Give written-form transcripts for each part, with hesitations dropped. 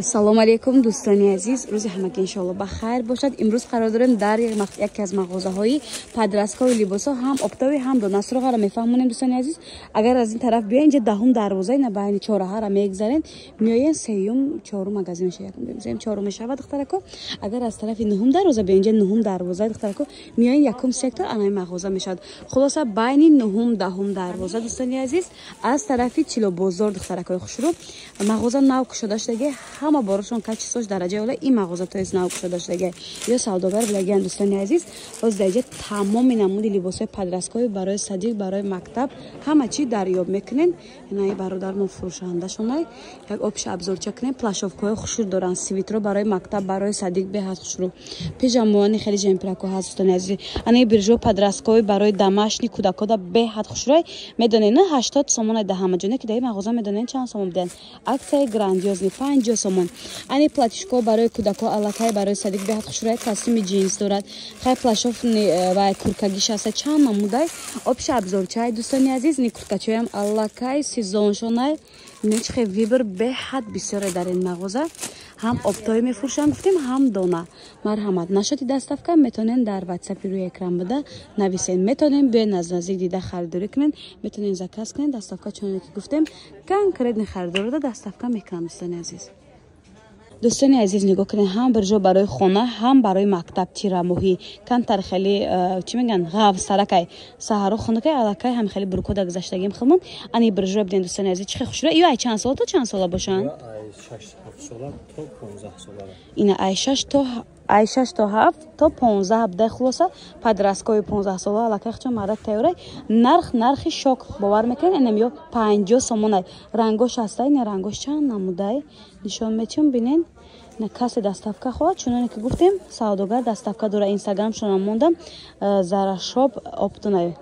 Салом алейкум дӯстони азиз, рӯзи ҳамаки иншоалло ба хайр бошад. Имрӯз қарор дорем дар яке аз мағозаҳои падрасткови либосҳо ҳам оптови ҳам донасроғара мефаҳмонем. Дӯстони азиз, агар аз ин тараф биёен инҷа даҳум дарвозаи на байни чораҳара мегзарен, миёен сеюм чорум магазин меша, якум сеюм чорум мешавад духтарако. Агар аз тарафи нуҳум дарвоза биёен, инҷа нуҳум дарвоза духтарако, миёен якум сектор анаи мағоза мешавад. Хулоса байни нуҳум даҳум дарвоза дӯстони азиз, аз тарафи чилобозор духтаракои хушрӯ мағоза нав кушода шудаги ҳама борошон качи соч дараҷаи ола ин мағоза тоест нав кушода шудаги ё савдогар билагиан дӯстони азиз. ҳозир дар инҷа тамоми намуди либосҳои падрасткови барои садиқ, барои мактаб ҳама чӣ дарёб мекунен. Инаи бародармо фурӯшандашонай як обши абзорча кунен, плашовкаҳои хушрӯ доранд, свитро барои мактаб, барои садиқ беҳад хушрӯ. Пижамоани хеле ҷемпирако ҳаст дӯстони азиз. Ани биржо падрасткови барои дамашни кӯдакода беҳад хушрӯй медонен 80 сомон айда ҳама ҷоне ки дар ин мағоза медонен чанд сомон биден. Аксияи грандиозни 50 сомон. Ани платишко барои кӯдако аллакай барои садиқ беҳад хушрӯй, костюми джинс дорад. Хай плашофни ва курткагиш аста чанд намудай обши абзорчаи дӯстони азиз. Ни курткачоям аллакай сезоншонай нечхе вибр беҳад бисёре дар ин мағоза. ҳам оптои мефурӯшанд гуфтем, ҳам дона. Марҳамат, нашоти доставка метонен дар ватсапи рӯи экран буда нависен. Метонен биёен аз наздик дида харидорӣ кунен, метонен заказ кунен, доставка чуноне ки гуфтем конкретни харидорда доставка мекунам дӯстони азиз. дӯстони азиз нигоҳ кунед, ҳам бирҷо барои хона, ҳам барои мактаб тирамоҳӣ кантар хеле чӣ мегӯян ғавз таракай саҳаро хонакай аллакай ҳам хеле буркода гузаштагим хилмон ани бирҷо биден дӯстони азиз чихе хушро ё ай чанд сола то чанд сола бошанд ина ай 6 то 7 то 15 буда хулоса падрасткови 15 сола аллакай хчо марак тайёрай нархи шок бовар мекунен инам ё 50 сомонай рангош астай не рангош чанд намудай нишон метиём бинен на кассе доставка хоҳад чуноне ки гуфтем савдогар доставка дора. Инстаграм шона мондам зарашоп оптунай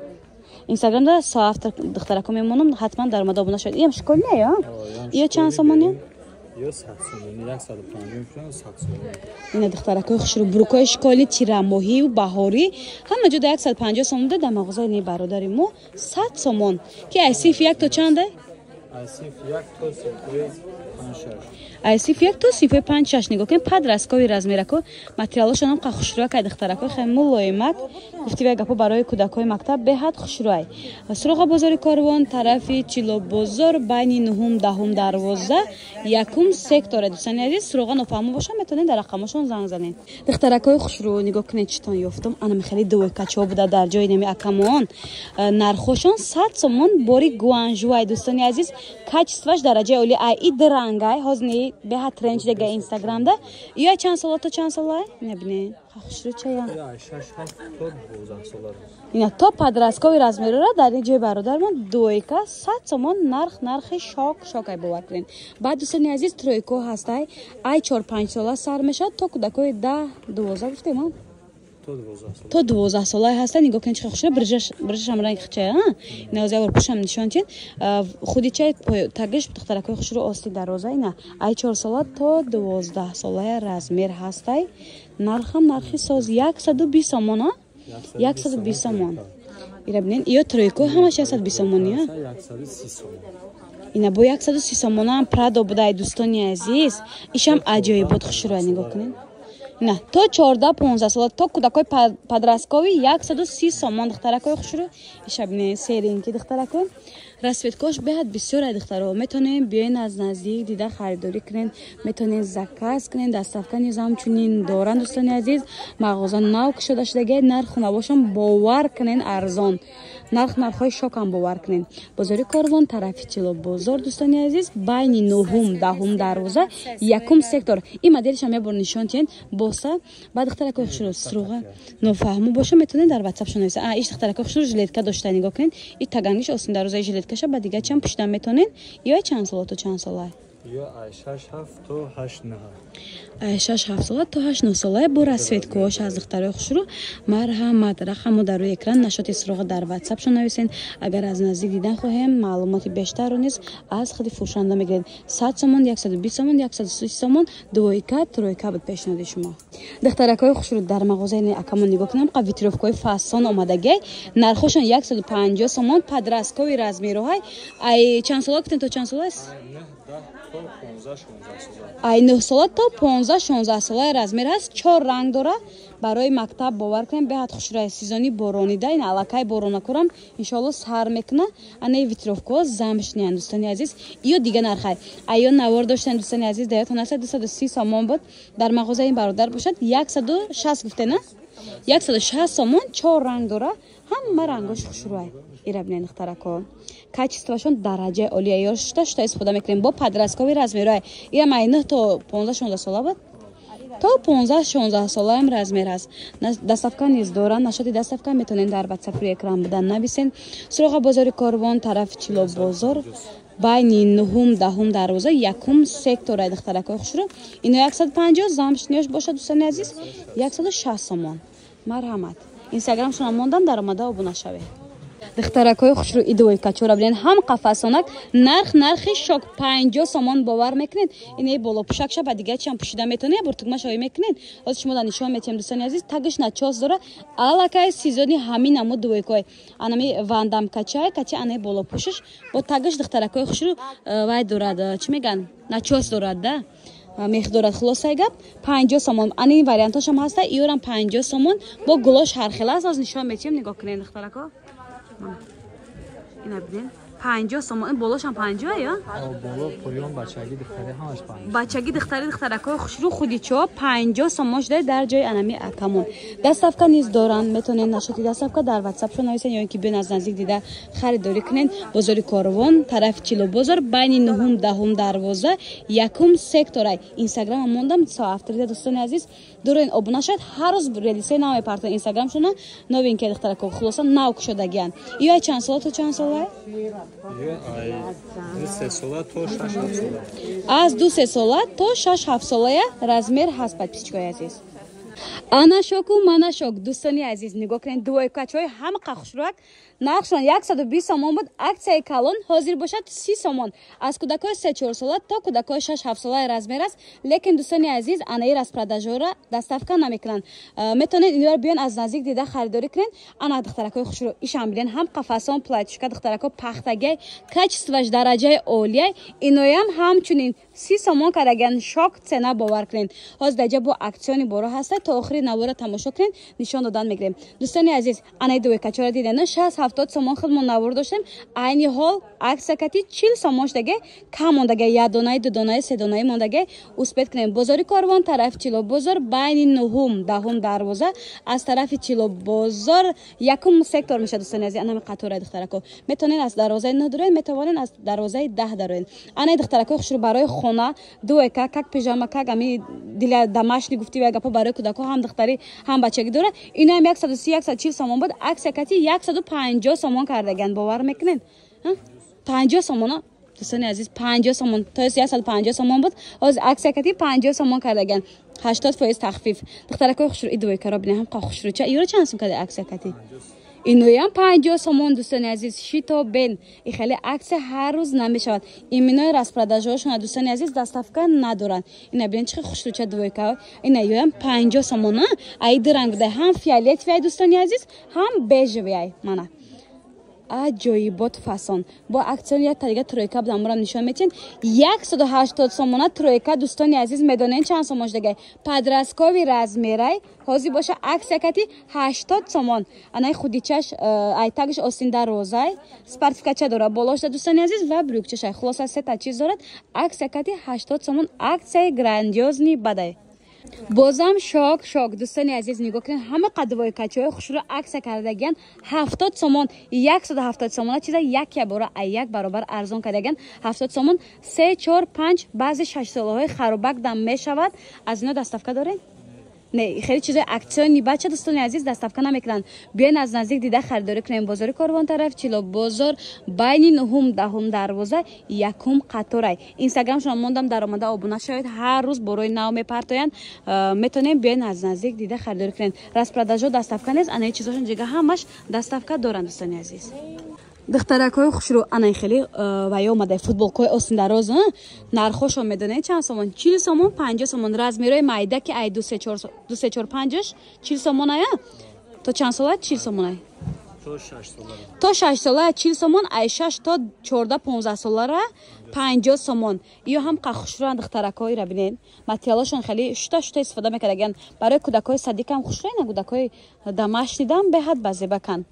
Инстаграм да соавтор духтарако мемонам ҳатман дар омада обуна шавед. Иям школ не ё ё чанд сомон ё ина духтаракои хушрӯ бурукои школи тирамоҳию баҳорӣ ҳама ҷо да 150 сомон да дар мағозаи ни бародари мо 100 сомон ки ай синф як то чанде ай синф як то синфи 5-6 нигоҳ кунед падрасткови размерако материалошонам қа хушрӯякай духтаракои хеле мулоимак гуфтивай гапо барои кӯдакои мактаб беҳад хушрӯай. Суроға бозори Корвон тарафи Чилобозор байни 9-10 дарвоза якум сектора дӯстони азиз. Суроға нофаҳмо боша метонед дар рақамошон занг занед. Духтаракои хушрӯ нигоҳ кунед читон ёфтам анами хеле дуойкачо буда дар ҷои нами акамон нархошон 100 сомон бори гуанжуай дӯстони азиз качестваш дараҷаи оли ай идрангай ҳозни беҳад тренч дега инстаграмда ё чанд сола то чанд сола небине хушрӯчая ина то падрасткови размерора дар ин ҷои бародармон дуойка 100 сомон нархи шокай бовар кунен. Баъд дӯстони азиз тройко ҳастай ай 4-5 сола сар мешавад то кӯдакои 10-12 гуфтем то 12 солаи ҳаста нигоҳ кунед чихе хушро брижашам ранги хичая ина ҳозир авар пушам нишон чин худи чай тагиш духтаракои хушро ости дароза ина ай 4 сола то 12 солаи размер ҳастай нархам нархи соз 120 сомон 120 сомон ира бинен ё тройко ҳамаш 120 сомон ё ина бо 130 сомон ам прадо будай дӯстони азиз ишам аҷоибот хушро нигоҳ кунед ина то 14-15 сола то кӯдакои падрасткови 130 сомон духтаракои хушро иша бинен серинки духтаракон расветкош беҳад бисёр ай духтаро метонем биёен аз наздик дида харидорӣ кунен метонем заказ кунен доставка низ ҳамчунин доранд дӯстони азиз мағоза нав кушода шудаги нархунавошон бовар кунен арзон нархҳои шокам бовар кунен. Бозори Корвон тарафи Чилобозор дӯстони азиз байни 9-10 дарвоза якум сектор ин моделишам ябор нишон тиен боса баъд духтаракои хушро суроға нофаҳмо боша метонен дар ватсап шунависа иш духтаракои хушро жилетка дошта нигоҳ кунен ин тагангиш осин дарозаи жилеткаша ба дигарчам пуштан метонен ё чанд сола то чанд сола ё ай 6-7 то 8-9 сола то 8-9 сола бо расветкош аз духтарои хушрӯ марҳамат рақамо дар рӯи экран нашоти суроға дар ватсапшон нависен. Агар аз наздик дидан хоҳем маълумоти бештарро низ аз худи фурӯшанда мегиред 100 сомон 120 сомон 130 сомон дуойка тройка буд пешниҳоди шумо. Духтаракои хушрӯ дар мағозаи акамон нигоҳ кунам қа витровкаи фасон омадагай нархошон 150 сомон падрасткови размероҳай ай чанд сола гуфтем то чанд сола аст ай 9 сола то 15-16 сола размер ҳаст. 4 ранг дора. барои мактаб бовар кунем беҳад хушрӯй. сезони боронида ин алакай борона курам иншоалло сар мекуна. ана витровка замшни дӯстони азиз. иё дига нархай. айё навор доштан дӯстони азиз даётон аст 230 сомон буд. дар мағозаи ин бародар бошад 160 гуфтена. 160 сомон 4 ранг дора. ҳама рангош хушрӯй. ира бинен духтарако. качествашон дараҷаи олия ёр шуда истифода мекунем бо подросткови размерҳои. ира майна то 15-16 сола буд. то 15-16 сола ҳам размер аст. доставка низ доранд. нашоти доставка метавонен дар WhatsApp рӯи экран будан нависен. суроға бозори Корвон тарафи Чило бозор байни 9-10 дарвоза якум сектора духтаракои хушрӯ. ино 150 замшниёш бошад дӯстони азиз 160 сомон. марҳамат. инстаграм шуна мондам даромада обуна шавед. духтаракои хушрӯ идои качора бинен ҳам қафасонак нархи шок 50 сомон бовар мекунед. инаи боло пушак шаба дига чам пушида метонед буртугма шои мекунед. ҳозир шумо дар нишон метем дӯстони азиз тагиш начос дора алакай сезони ҳамин амо дуойкой анами вандам качай анай боло пушиш бо тагиш духтаракои хушрӯ вай дорад чӣ меган начос дорад да мех дорад хулосаи гап 50 сомон. ана ин вариантошам ҳаста иёрам 50 сомон бо гулош ҳархела аст. аз нишон метем нигоҳ кунед духтарако. ина бинен 50 сомон. ин болошам 50 ё? боло поён бачаги духтари ҳамаш 50. бачаги духтари духтаракои хушрӯ худичо 50 сомон шуда дар ҷои анами акамон. доставка низ доранд. метавонед нашоти доставка дар WhatsApp шо нависен ё ин ки биён аз наздик дида харидорӣ кунед. бозори Корвон тарафи Чило бозор байни 9-10 дарвоза якум секторай. инстаграм мондам соавторида дӯстони азиз дорен обуна шавед. ҳар рӯз релисе нав мепартон инстаграм шуна новинки духтаракои хулоса нав кушодагиан. иё ай чанд сола то чанд сола? аз 2-3 сола то 6-7 солая размер ҳаст подписчикои азиз. ана шоку мана шок дӯстони азиз нигоҳ кунед дуойкачҳои ҳамақа хушрӯак нархшон 120 сомон буд. аксияи калон ҳозир бошад 30 сомон. аз кӯдакои 3-4 сола то кӯдакои 6-7 солаи размер аст. лекин дӯстони азиз анаи распродажора доставка намекунанд. метавонед инро биён аз наздик дида харидорӣ кунед. ана духтаракои хушрӯ ишам бинен ҳам қафасон платишка духтарако пахтагиай качестваш дараҷаи олияй иноям ҳамчунин 30 сомон караган шок цена бовар кунед. ҳозир даҷа бо аксиони боро ҳаста то охири навора тамошо кунед нишон додан мегирем. дӯстони азиз анаи дуойкачора диден 60-70 сомон худмон навор доштем. айни ҳол аксия кати 40 сомон шудаге кам мондаге 1 донаи 2 донаи 3 донаи мондаге успет кунем. бозори Корвон тарафи Чило бозор байни 9-10 дарвоза аз тарафи Чило бозор якум сектор меша дӯстони азиз анами қатораи духтарако метавонед аз дарвозаи 9 дароед метавонед аз дарвозаи 10 дароед. анаи духтаракои хушрӯ барои хона дуойка как пижама как ами диля домашни гуфти ва гапа барои кӯдако ҳам духтари ҳам бачаги дора. ино ҳам 130-140 сомон буд. аксия кати 150 сомон кардаган бовар мекунед. 50 сомон дӯстони азиз 50 сомон то 150 сомон буд. ҳозир аксия кати 50 сомон кардаган 80% тахфиф. духтаракои хушрӯ идуойкаро бинем ҳам қа хушрӯча иёро чанд сум кади аксия кати иноям 50 сомон дӯстони азиз шито бен и хеле аксия ҳар рӯз намешавад. иминои распродажаошон дӯстони азиз доставка надоранд. ина бинен чӣ хушрӯча дуойка ина иёям 50 сомон айди ранг буда ҳам фиолетовий дӯстони азиз ҳам бежевий мана аҷоибот фасон бо аксион як тадига тройка будам мурам нишон метин 180 сомона тройка дӯстони азиз медонен чанд сомон шудагай подросткови размерай ҳозир боша аксия кати 80 сомон анаи худичаш ай тагиш остинда розай спартификача дора болошда дӯстони азиз ва брюкчашай хулоса сета чиз дорад. аксия кати 80 сомон аксияи грандиозни бадай. бозам шок дӯстони азиз нигоҳ кунед ҳама қадвои качаҳои хушрӯ аксия кардагиан 70 сомон 170 сомона чиза як бора як баробар арзон кардагиан 70 сомон 3-4-5 баъзи 6 солаҳои харобак дам мешавад. аз ино доставка доред не хеле чизои аксиони бача дӯстони азиз доставка намекунанд. биёен аз наздик дида харидорӣ кунем. бозори Корвон тараф Чило бозор байни 9-10 дарвоза якум қаторай. инстаграм шумо мондам даромада обуна шавед. ҳар рӯз борои нав мепартоянд. метонем биёен аз наздик дида харидорӣ кунем. распродажо доставка нест анаи чизошон дига ҳамаш доставка доранд дӯстони азиз. духтаракои хушрӯ анаи хеле вай омадай футболкаи остиндароз нархошон медонед чанд сомон 40 сомон 50 сомон размерои майда ки ай 2-3-4-5 40 сомон ая то чанд сола 40 сомон ай То 6 то 6 сола сола. 40 сомон, ай 6 то 14-15 солара 50 сомон. Ё ҳам қахшуран духтаракоира бинен. Материалошон хеле шута истифода мекардаган. Барои кӯдакои садикам хушрайна, кӯдакои домашнидам беҳад базебакан.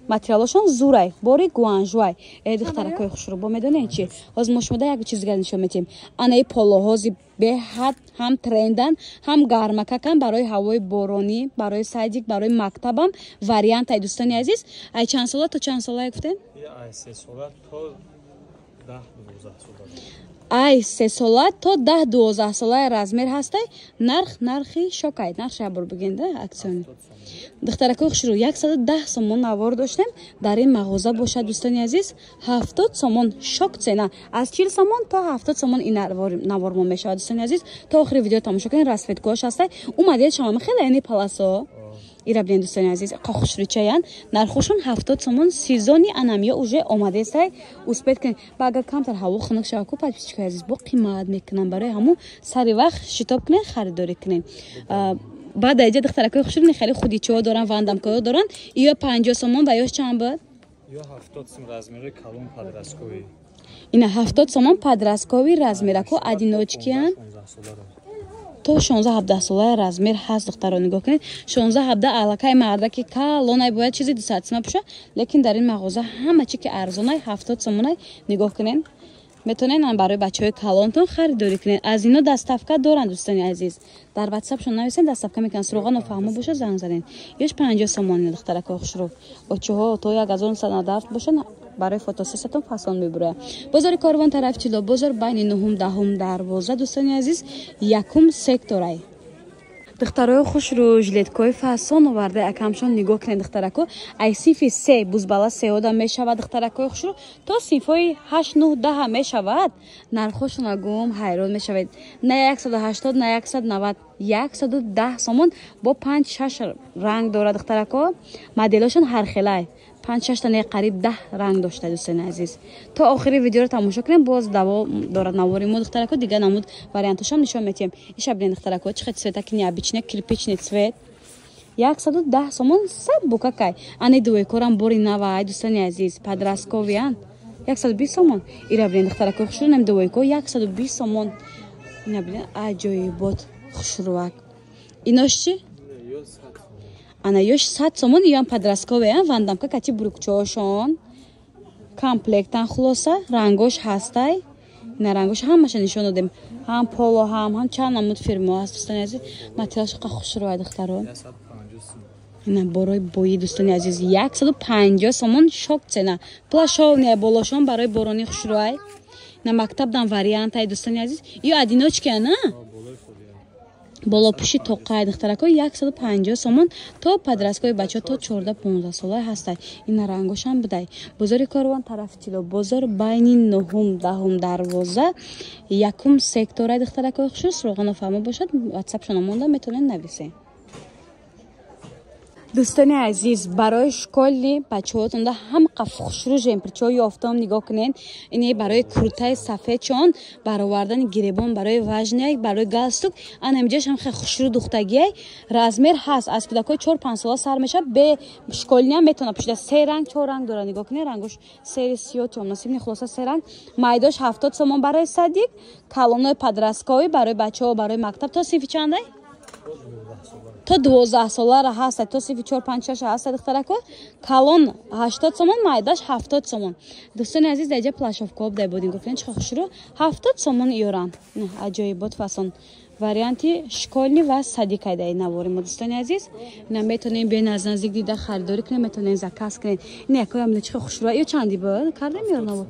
Материалошон зурай, бори гуанжуай. Духтаракои хушро бо медонен чи? Ҳозир мо шумода як чиз нишон метем. Анаи полоҳози беҳад ҳам трендан, ҳам гармакакан барои ҳавои боронӣ, барои садик, барои мактабам вариант ай дӯстони азиз. Ай чанд сола то чанд сола гуфтем? Ай 3 сола то 10-12 сола. Ай 3 сола то 10-12 сола размер ҳастай. Нархи шокай, нархи абур бигенда аксиони. Духтаракои хушрӯ 110 сомон навор доштем. Дар ин мағоза бошад дӯстони азиз 70 сомон шок цена. Аз 40 сомон то 70 сомон ин навор мо мешавад дӯстони азиз. То охири видео тамошо кунед. Расветгоҳаш ҳастай. Умадед шумо хеле ини паласо. Ира бинен дӯстони азиз, қохушричаян. Нархошон 70 сомон. Сезони анамия уже омадестай. Успед кунед. Ба агар камтар ҳаво хунук шава ку подписчикои азиз бо қимат мекунам барои ҳамун сари вақт шитоб кунед, харидорӣ кунед. Баъд айҷа духтаракои хушрӯ хеле худичаҳо доран, вандамково доран. Ё 50 сомон ва ёш чанд буд? Ё 70 сом размери калон подростковый. Ина 70 сомон подростковый размерако одиночкиян. То 16-17 солаи размер ҳаст духтаро нигоҳ кунед. 16-17 аллакай мардаки калонай бояд чизи 200 сомон пуша, лекин дар ин мағоза ҳама чи ки арзонай 70 сомонай нигоҳ кунед. Метонен барои бачаҳои калонтон харидорӣ кунед. Аз ино даставка доранд дӯстони азиз. Дар WhatsApp-шон нависен, даставка мекунанд. Суроға нофаҳмо боша занг занед. Ёш 50 сомон духтаракои хушрӯ. Очоҳо то 1997 бошад барои фотосессиятон фасон мебурояд. Бозори Корвон тарафи Чило, бозор байни 9-10 дарвоза дӯстони азиз, якум секторай. Духтарои хушрӯ жилеткои фасон оварда акамшон нигоҳ кунед духтарако. Ай синфи 3 бузбала 3 мешавад духтаракои хушрӯ. То синфои 8, 9, 10 мешавад. Нархошон агум ҳайрон мешавед. На 180, на 190, 110 сомон бо 5-6 ранг дорад духтарако. Моделошон ҳархелай. 5-6 тане қариб 10 ранг дошта дӯстони азиз. То охири видеоро тамошо кунем. Боз даво дорад навори мо духтарако. Дига намуд вариантошам нишон метем. Иша бинен духтарако чихе цветаки необычный кирпичный цвет. 110 сомон сад букакай. Ани дуекорам бори навай дӯстони азиз. Подростковиян 120 сомон. Ира бинен духтарако хушрӯ нем дуеко 120 сомон. Ина бинен аҷоибот хушрӯак. Инош чи? Ана ёш 100 сомон ям подростковая вандамка кати брукчошон комплектан хулоса рангош ҳастай. Ина рангош ҳамаша нишон додем. Ҳам поло ҳам чанд намуд фирмо аст дӯстони азиз. Материалш қа хушрӯа духтаро. Ина борои бои дӯстони азиз 150 сомон шок цена. Плашовния болошон барои борони хушрӯай. Ина мактабдан вариантай дӯстони азиз. Ё одиночкия на? Болопуши тоқай духтарако 150 сомон то подросткови бачаҳо то 14-15 солаи ҳастай. Ина рангошам будай. Бозори Корвон тарафи Чило, бозор байни 9-10 дарвоза, якум секторай духтарако хушрӯ. Суроға нофаҳмо бошад, WhatsApp шунамонда метонен нависен. Дӯстони азиз, барои школи бачаҳотонда ҳам хушрӯ жемпирчиҳо ёфтам нигоҳ кунед. Ини барои куртаи сафедчон, баровардани гиребон, барои важняй, барои галстук. Анамиҷаш ҳам хеле хушрӯ духтагиай. Размер ҳаст. Аз кӯдакои 4-5 сола сар мешавад. Бе школиям метавонад пушида. 3 ранг, 4 ранг дора нигоҳ кунед. Рангош сери сиё тёмносиб, хулоса 3 ранг. Майдош 70 сомон барои садик, калонои подростковый барои бачаҳо, барои мактаб то синфи чандай? То 12 солара ҳаста, то синфи 4-5-6 ҳаста духтарако. Калон 80 сомон, майдаш 70 сомон. Дӯстони азиз, даҷа плашовкоб дай будин гуфтен чихо хушрӯ 70 сомон ёран. Аҷоибот фасон. Варианти школьни ва садикай дай навори мо дӯстони азиз. Ина метонем биён аз наздик дида харидорӣ кунем, метонем заказ кунем. Ина якоя мина чихо хушрӯ. Ё чанди буд? Кардем ё навор.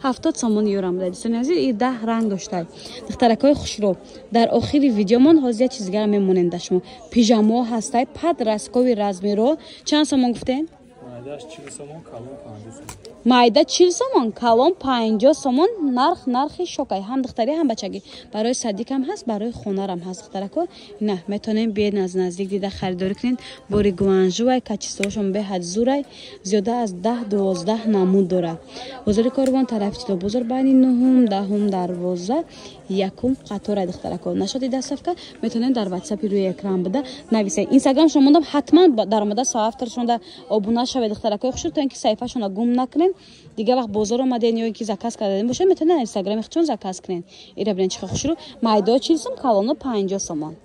70 сомон ёрам буд. Дӯстони азиз, и 10 ранг доштай. Духтаракои хушрӯ. Дар охири видеомон ҳозир чиз дигар мемонем да шумо. Пижамо ҳастай, подросткови размеро. Чанд сомон гуфтен? Майдаш 40 сомон, калон 50 сомон. Майда 40 сомон, калон 50 сомон. Нархи шокай. Ҳам духтари, ҳам бачагӣ. Барои садикам ҳаст, барои хонарам ҳаст духтарако. Ина метонем биён аз наздик дида харидорӣ кунед. Бори гуанжуай, качествоашон беҳад зурай. Зиёда аз 10-12 намуд дорад. Бозори Корвон тарафи Чило, бозор байни 9-10 дарвоза, якум қатора духтаракон нашоди дастафка метонен дар WhatsApp руи экран буда нависед. Instagram шумо мондам ҳатман дар омада соавторшонда обуна шавед духтаракои хушур то ин ки саҳифашона гум накунен. Дига вақт бозор омаден ё ин ки заказ карден боша метонен Instagram хичон заказ кунен. Ира бирен чихо хушур майдо 40 сом, калоно 50 сомон.